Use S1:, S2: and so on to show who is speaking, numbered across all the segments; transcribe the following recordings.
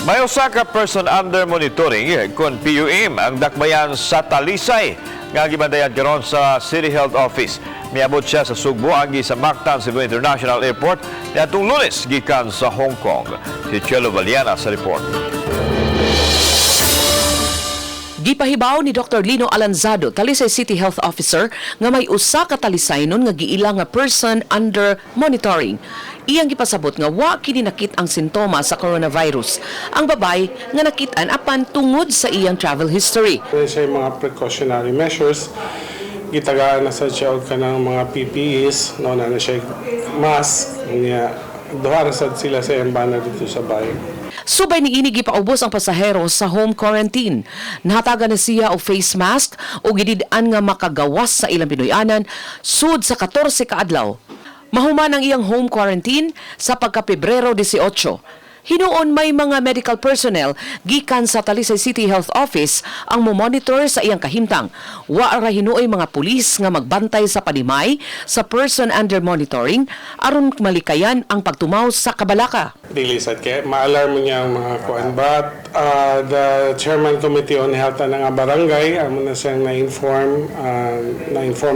S1: May usa ka person under monitoring kon PUM ang dakbayan sa Talisay nga gibandayan karon sa City Health Office. Miabot siya sa Sugbo agi sa Mactan Cebu International Airport niadtong Lunes gikan sa Hong Kong. Si Chelo Valiana sa report.
S2: Gipahibaw ni Dr. Lino Alanzado, Talisay City Health Officer, nga may usa ka talisaynon nga giila nga person under monitoring. Iyang gipasabot nga wa kini nakit ang sintomas sa coronavirus. Ang babay nga nakitaan apan tungod sa iyang travel history.
S3: Sa mga precautionary measures, gitagaan na sa siya og kanang mga PPEs, no na siya mask, niya duha na sad sila sa embana dito sa bayan.
S2: Subay ni ini gipaubos ang pasahero sa home quarantine. Nahatagan na siya og face mask o gidid-an nga makagawas sa ilang Pinoyanan sud sa 14 ka adlaw. Mahuman ang iyang home quarantine sa pagka-Pebrero 18. Hinuon may mga medical personnel gikan sa Talisay City Health Office ang momonitor sa iyang kahimtang. Wa ra hinuoy mga pulis nga magbantay sa panimay sa person under monitoring aron malikayan ang pagtumaw sa kabalaka.
S3: Dili sad kay ma-alarm niya ang mga kuan, but the chairman committee on health ng barangay amo na siyang na-inform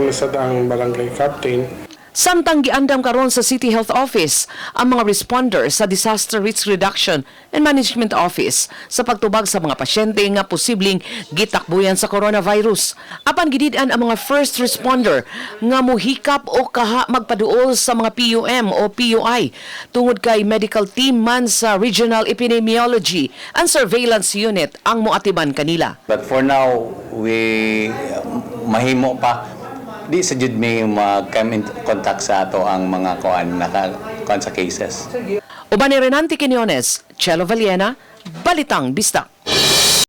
S3: na sad ang barangay captain.
S2: Samtang giandam karon sa City Health Office ang mga responder sa Disaster Risk Reduction and Management Office sa pagtubag sa mga pasyente nga posibleng gitakbuyan sa coronavirus. Apan gidid-an ang mga first responder nga mohikap o kaha magpaduol sa mga PUM o PUI tungod kay medical team man sa Regional Epidemiology and Surveillance Unit ang moatiban kanila.
S4: But for now, we mahimo pa. Di sa jud may mag-come in contact sa ato ang mga kuan sa cases.
S2: Uban ni Renante Quinones, Chelo Valiena, Balitang Bistak.